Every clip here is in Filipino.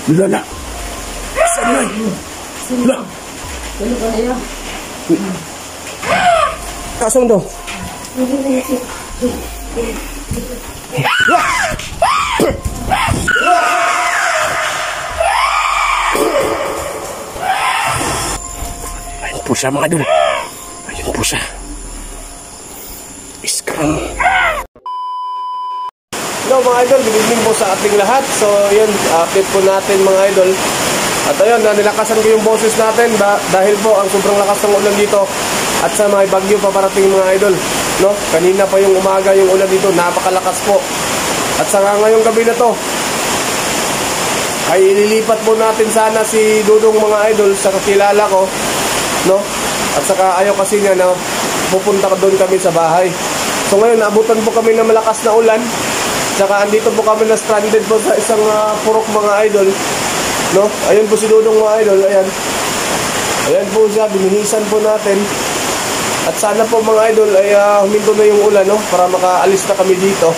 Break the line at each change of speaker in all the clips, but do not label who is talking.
Lala. Saan na? Lala.
Ano ba na yan?
Kasong daw? Ayun po siya mga idol. Ayun po siya. Scrum. Hello mga idol, good evening po sa ating lahat. So yun, update po natin mga idol. At ayun, nilakasan ko yung boses natin dahil po ang sobrang lakas ng ulan dito. At sa may bagyo pa parating mga idol, no? Kanina pa yung umaga yung ulan dito, napakalakas po. At saka ngayong gabi na to ay ililipat po natin sana si Dudong mga idol sa kakilala ko, no? At saka ayaw kasi niya na pupunta doon kami sa bahay. So ngayon naabutan po kami ng malakas na ulan. Saka andito po kami na stranded po sa isang purok mga idol, no? Ayun po si Dudong mga idol, ayan. Ayan po siya, binihisan po natin. At sana po mga idol ay huminto na yung ulan, no? Para makaalis na kami dito.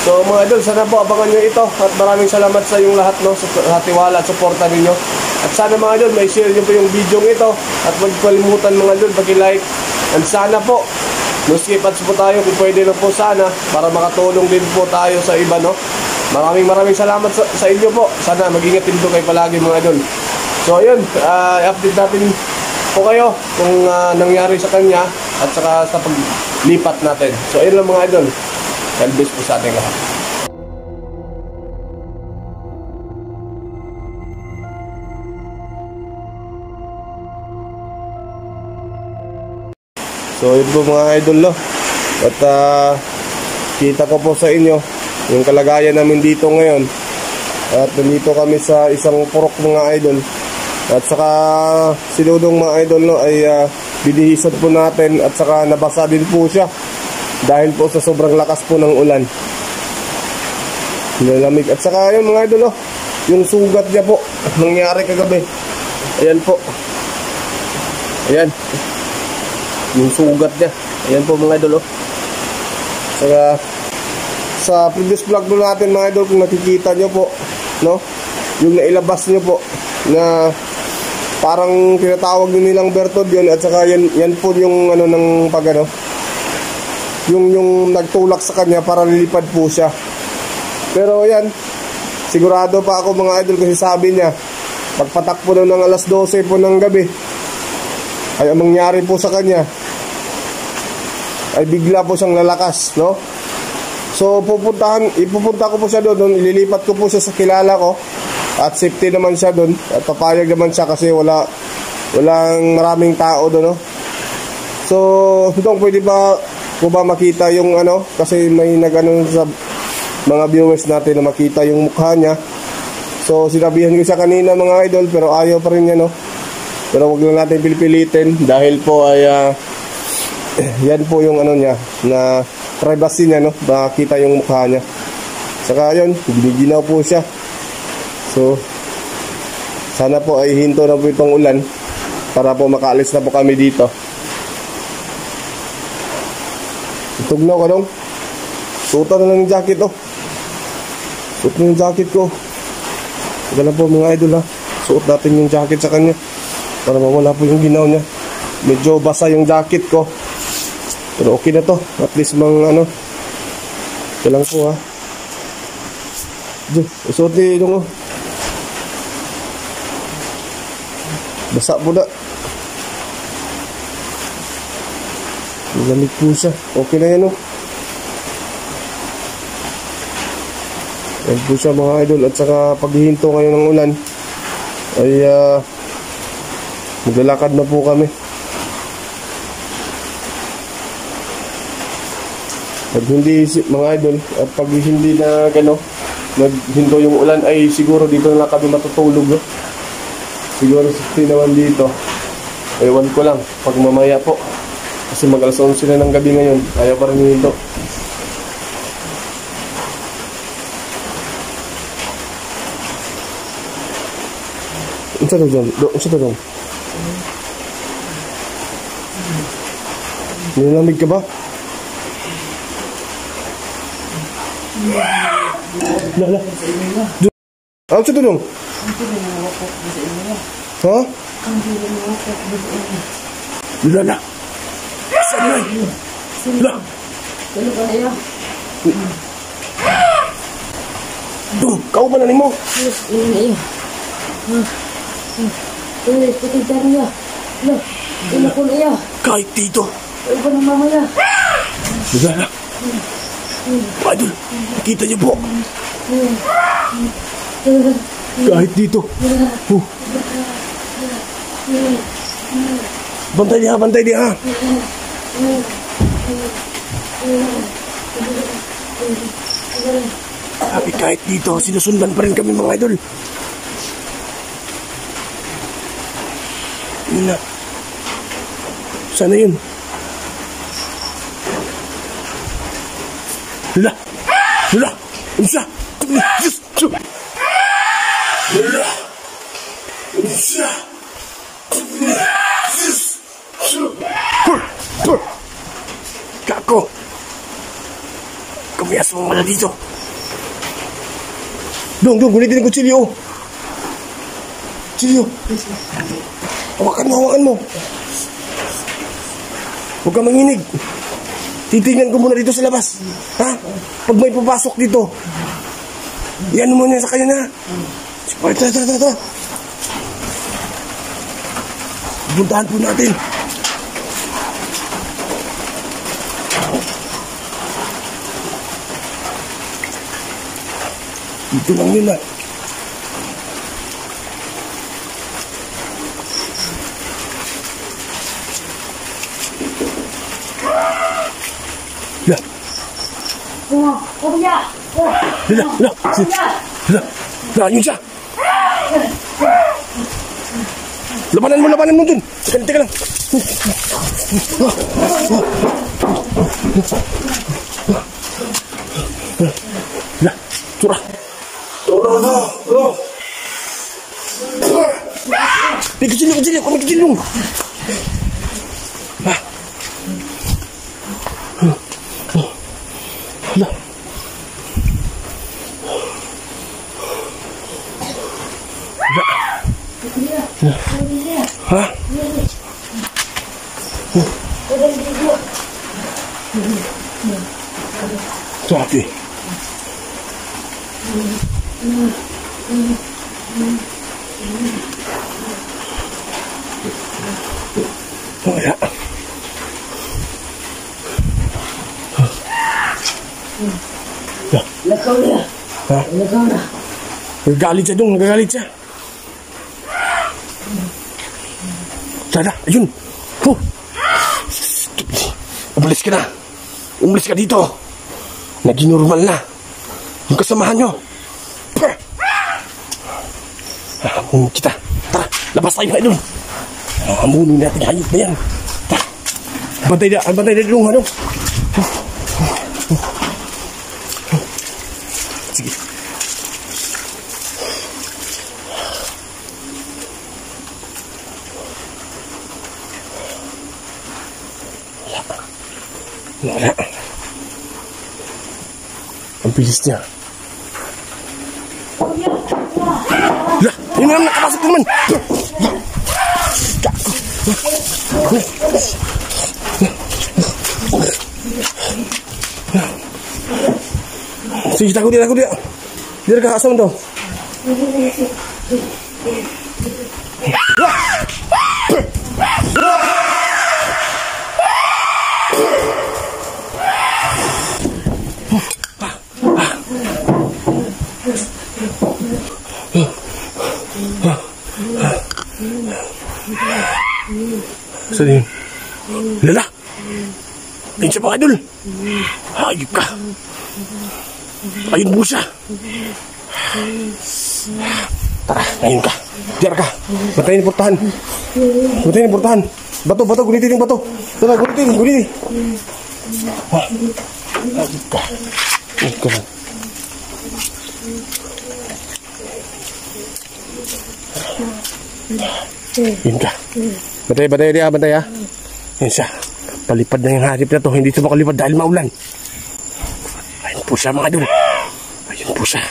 So mga idol, sana po abangan nyo ito. At maraming salamat sa yung lahat, no? Sa tiwala at suporta ninyo. At sana mga idol, may share nyo po yung video ito. At huwag kalimutan mga idol, pag-like. And sana po, no, skip ads po tayo kung pwede na po sana. Para makatulong din po tayo sa iba, no? Maraming salamat sa inyo po. Sana mag-ingat din po kayo palagi mga idol. So ayun, i-update natin po kayo kung nangyari sa kanya at saka sa paglipat natin. So ayun lang mga idol. God bless po sa ating lahat. So yun po mga idol, no? At kita ko po sa inyo yung kalagayan namin dito ngayon. At nandito kami sa isang purok mga idol. At saka si Dudong mga idol, no, ay binihisan po natin. At saka nabasa din po siya dahil po sa sobrang lakas po ng ulan. Nilalamig. At saka yun mga idol, no, yung sugat niya po nangyari kagabi. Ayan po. Ayan yung sugat niya. Ayan po mga idol, oh. Saka sa previous vlog po natin mga idol, kung nakikita nyo po, no, yung nailabas nyo po na parang tinatawag nyo nilang Bertod yun. At saka yan po yung ano ng pagano, yung nagtulak sa kanya para lilipad po siya. Pero yan, sigurado pa ako mga idol, kasi sabi niya pagpatak po daw ng alas 12 po ng gabi ay ang mangyari po sa kanya ay bigla po siyang lalakas, no? So ipupunta ko po siya doon, ililipat ko po siya sa kilala ko. At safety naman siya doon. At papayag naman siya kasi walang maraming tao doon, no? So Dudong, pwede ba makita yung ano? Kasi may nag-ano sa mga viewers natin na makita yung mukha niya. So sinabihan ko siya kanina mga idol, pero ayaw pa rin niya, no? Pero wag lang natin pilitin dahil po ay yan po yung ano niya, na privacy niya, no? Makita yung mukha niya. Saka yun, giniginaw po siya. So sana po ay hinto na po itong ulan para po makaalis na po kami dito. Tugnaw ka dong. Suotan na lang yung jacket, oh. Suot na yung jacket ko. Taga lang po mga idol, ha. Suot natin yung jacket sa kanya para mawala po yung ginaw niya. Medyo basa yung jacket ko, pero okay na to. At least ano, ito lang po, ha. Isuot ni Dong, oh. Basa po na. Malamig po siya. Okay na yan, oh. Yan po siya mga idol. At saka paghihinto ngayon ng ulan ay maglalakad na po kami. Pag hindi mga idol, at pag hindi na gano naghinto yung ulan, ay siguro dito na kami matutulog, no? Siguro safety naman dito. Ewan ko lang pag mamaya po, kasi mag-alas 11 na ng gabi ngayon. Ayaw pa rin dito. Unsa daw dyan? Unsa daw dyan? Nilamig ka ba? Lala. Ano sa tulong? Ha? Lala. Saan yan? Lala.
Ano ba na iya?
Kau ba nanin mo?
Ano na iya? Patay tayo niya. Ano ko na iya?
Kahit dito.
Ano ba ng mamaya?
Lala. Idol, kita niyo po. Kahit dito. Bantay dia, bantay dia. Tapi kahit dito, sinusundan pa rin kami mga idol. Yun na. Sana yun. Hala! Hala! Unsa! Yes! Hala! Unsa! Yes! Kako! Kamiyas mo mala dito. Dong, gulitin ang kutsilyo. Kutsilyo. Hawakan mo. Huwag kang manginig. Titingnan ko muna dito sa labas. Ha? Pag may papasok dito, yan mo na sa kanya na. Tara. Puntahan po natin. Dito lang yun na. Hala, yun siya. Labanan mo dun. Teka lang. Hala, tura. Kecil. Kami kecil dong. Hah? Tapi oh ya.
Lakaw na.
Nagagalit siya. Tara, ayun. Umalis ka dito. Naging normal na. Yung kasamahan nyo. Kita. Tara, labas tayo mga idol. Amunin natin hayop na yan. Tara. Bantay na dulong ano. Sige. Wala. Ang bilis niya. Lah, ini naman nakapasok naman. Sige, takut dia. Dia kakasam tuh. Sedih. Lelah. Ini siapa idol? Hayop ka. Ayun busa. Tara, ayun ka. Diar ka. Bantayin portahan. Bato, gulitin yung bato. Tara, gulitin. Hayop ka. Ayun ka lang. Yun ka. Bantay ya. Yan siya. Palipad na yung harip na to. Hindi siya makalipad dahil maulan. Ayun po siya mga idol. Ayun Pusa.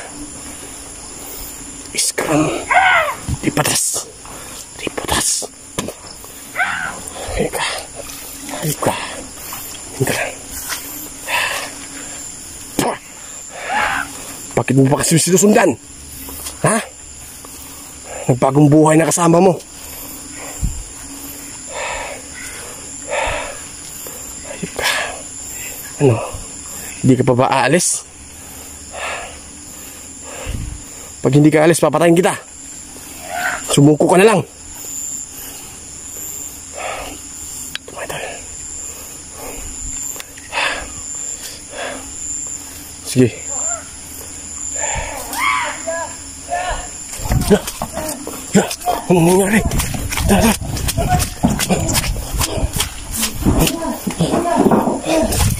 Iskram. Ripatas. Ripatas. Ika. Ika. Hinta lang. Bakit mo ba kasi sinusundan? Ha? Nagbagong buhay na kasama mo. Ika. Ano? Hindi ka pa ba aalis? Pag hindi ka alis, papatayin kita. Sumuko ka na lang. Tumatal. Sige. Anong nangyari?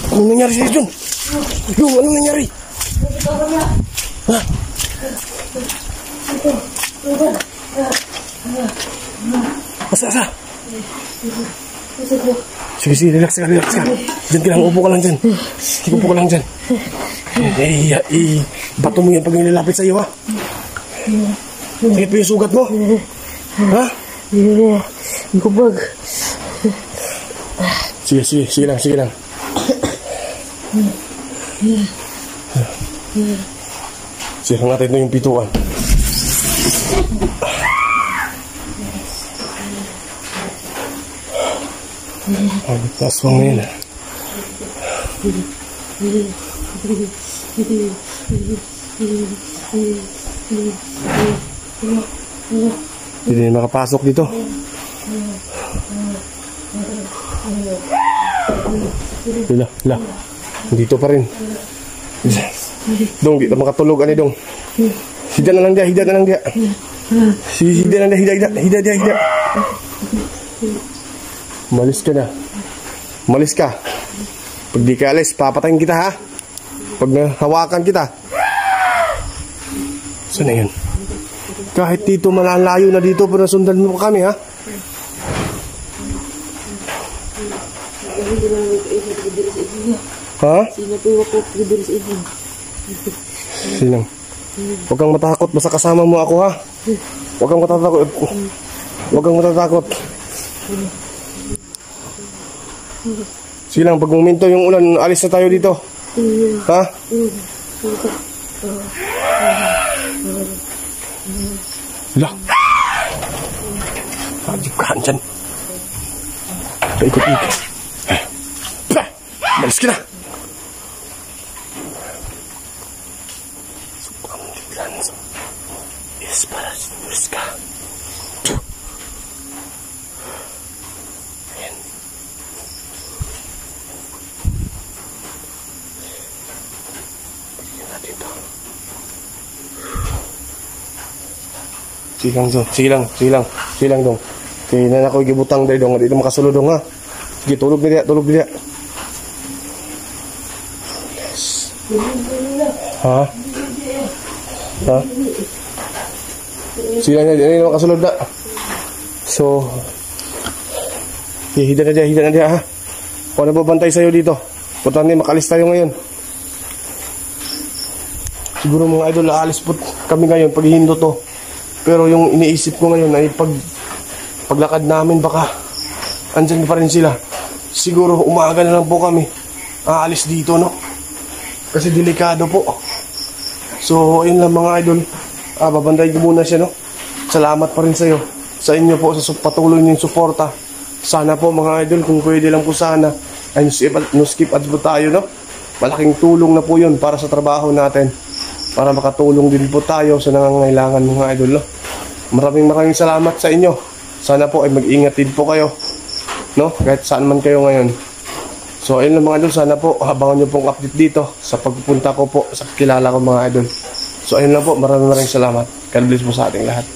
Anong nangyari sa'yo dun? Yung, anong nangyari? Ha? Asa? Sige, relax ka. Diyan ka lang, upo ka lang dyan. Sige, upo ka lang dyan. Bato mo yan pag nilalapit sa'yo, ha? Sige pa yung sugat mo. Ha?
Gubag.
Sige lang. Sira natin yung pituan. Aswang na yun. Hindi na makapasok dito. Hila. Dito pa rin. Dong, di na makatulog. Ano dong? Hida na lang dia. Hida. Malis ka. Pag di ka alis, papatayin kita, ha? Pag nahawakan kita. Saan na yun? Kahit dito malalayo na dito, pero nasundan mo kami, ha? Ha? Sinang? Huwag kang matakot, basta kasama mo ako, ha? Huwag kang matatakot. Silang, pag muminto yung ulan, alis na tayo dito. Ha? Lah. Ajib ka dyan. Ikot-ikot. Malis ka na. Subang tiglan. Yes, para sinulis ka. Ayan. Pagyan natin ito. Sige lang dong. Kaya na ako gibutang dahil dong. Dito makasulod dong, ha. Sige, tulog niya. Ha? Sige lang niya, makasulod na. So, hida na dia, ha. Kung ano ba bantay sa'yo dito? Punta niya, makalis tayo ngayon. Siguro mga idol, aalis po kami ngayon pag hihindo to. Pero yung iniisip ko ngayon ay paglakad namin baka andyan pa rin sila. Siguro umaga na lang po kami aalis dito, no? Kasi delikado po. So, ayun lang mga idol. Babandayin ko muna siya, no? Salamat pa rin sa inyo po sa patuloy niyong suporta. Sana po mga idol, kung pwede lang po sana ay no skip ads po tayo, no? Malaking tulong na po yun para sa trabaho natin. Para makatulong din po tayo sa nangangailangan mga idol, no? Maraming salamat sa inyo. Sana po ay mag-ingat din po kayo, no? Kahit saan man kayo ngayon. So ayun lang mga idol, sana po abangan nyo pong update dito sa pagpupunta ko po sa kilala ko mga idol. So ayun lang po, maraming salamat. God bless po sa ating lahat.